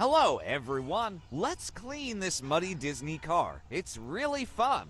Hello, everyone. Let's clean this muddy Disney car. It's really fun.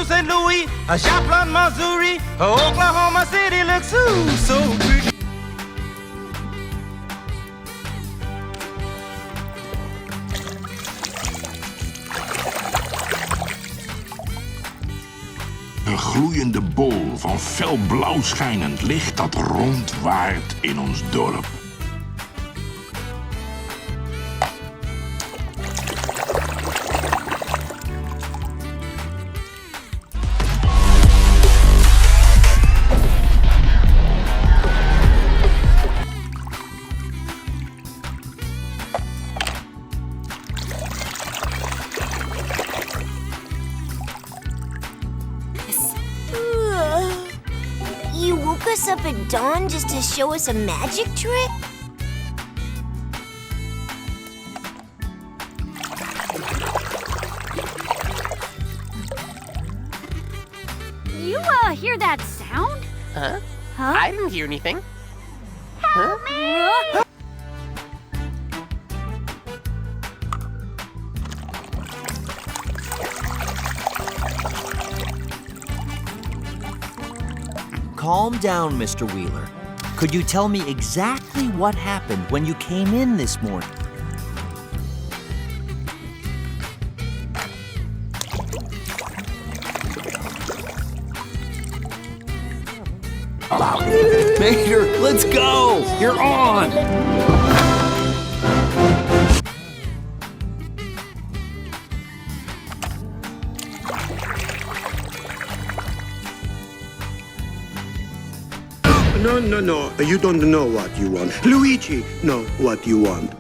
St. Louis, a Joplin, Missouri, Oklahoma City looks so pretty. Een gloeiende bol van fel blauw schijnend licht dat rondwaart in ons dorp. You woke us up at dawn just to show us a magic trick? You, hear that sound? Huh? Huh? I didn't hear anything. Help me! Calm down, Mr. Wheeler. Could you tell me exactly what happened when you came in this morning? Mater, let's go! You're on! No, you don't know what you want. Luigi know what you want.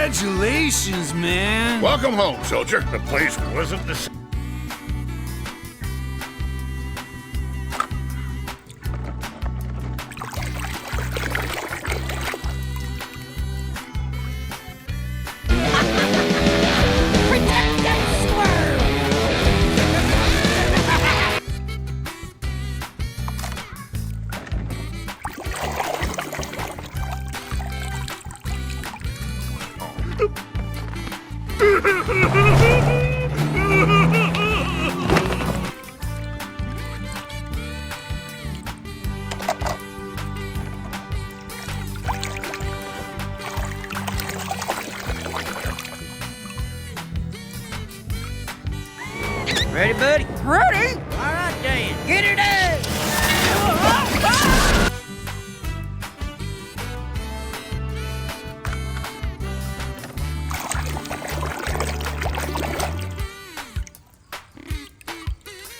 Congratulations, man. Welcome home, soldier. The place wasn't the same. Ready, buddy? Ready? All right, Dan. Get her done.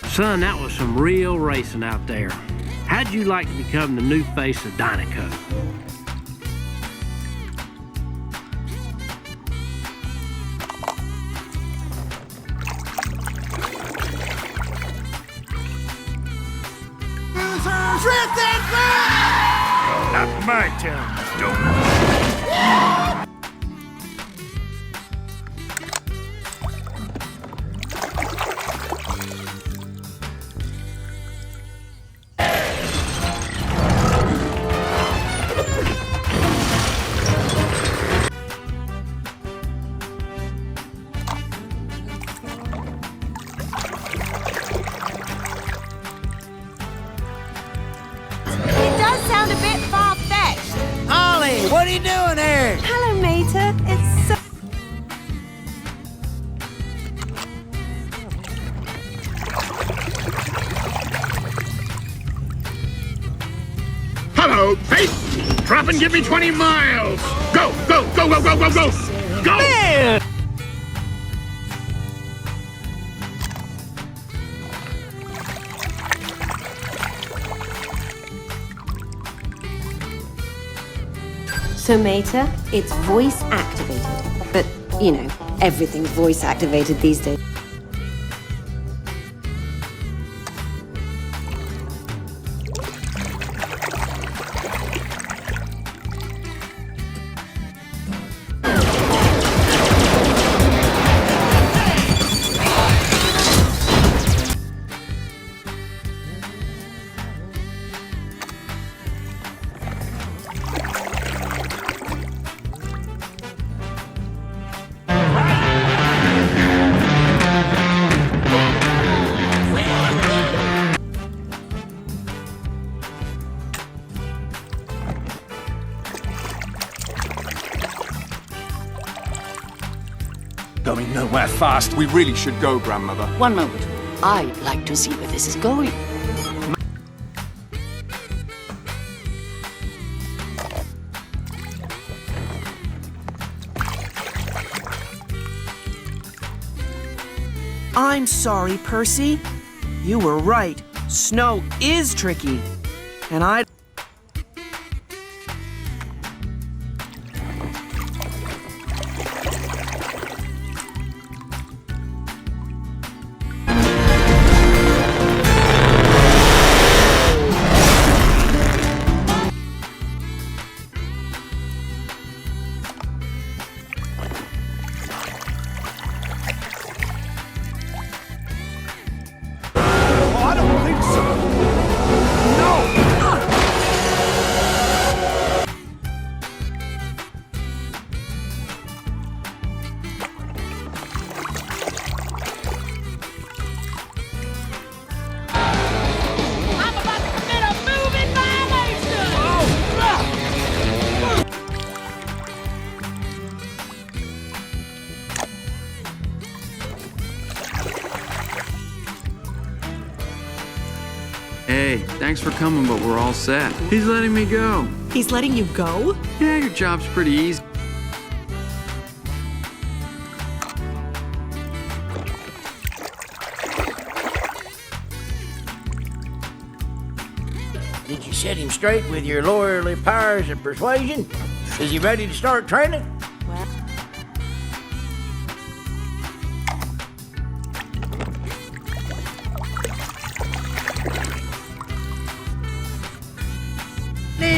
Son, that was some real racing out there. How'd you like to become the new face of Dynaco? Not my town, don't. It does sound a bit far-fetched. Ollie, what are you doing there? Hello, Mater. It's so... Hello, hey! Drop and give me 20 miles! Go, go, go, go, go, go, go! Go! Man! So, Mater, it's voice activated. But, you know, everything's voice activated these days. Going nowhere fast. We really should go, Grandmother. One moment. I'd like to see where this is going. I'm sorry, Percy. You were right. Snow is tricky. And I... I don't think so. No! I'm about to commit a moving violation! Hey, thanks for coming, but we're all set. He's letting me go. He's letting you go? Yeah, your job's pretty easy. Did you set him straight with your lawyerly powers of persuasion? Is he ready to start training?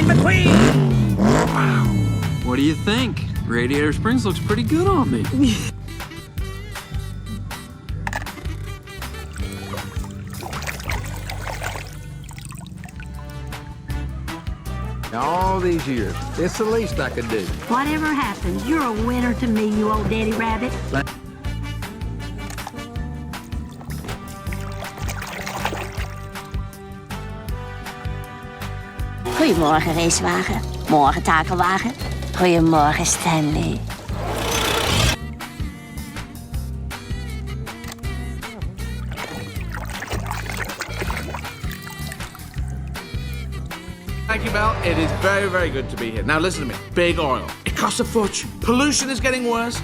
Lightning McQueen! Wow. What do you think? Radiator Springs looks pretty good on me. All these years, it's the least I could do. Whatever happens, you're a winner to me, you old daddy rabbit. Goedemorgen, racewagen. Morgen, takelwagen. Goedemorgen, Stanley. Thank you, Mel. It is very, very good to be here. Now listen to me. Big oil. It costs a fortune. Pollution is getting worse.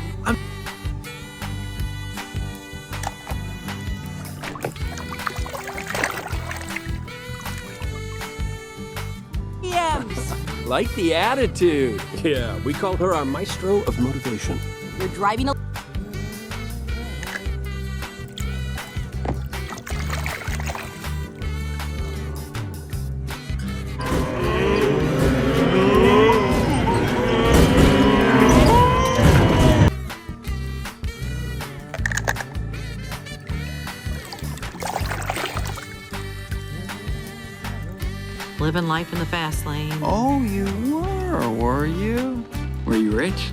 Like the attitude. Yeah, we call her our maestro of motivation. You're driving a... Living life in the fast lane. Oh, you were you? Were you rich?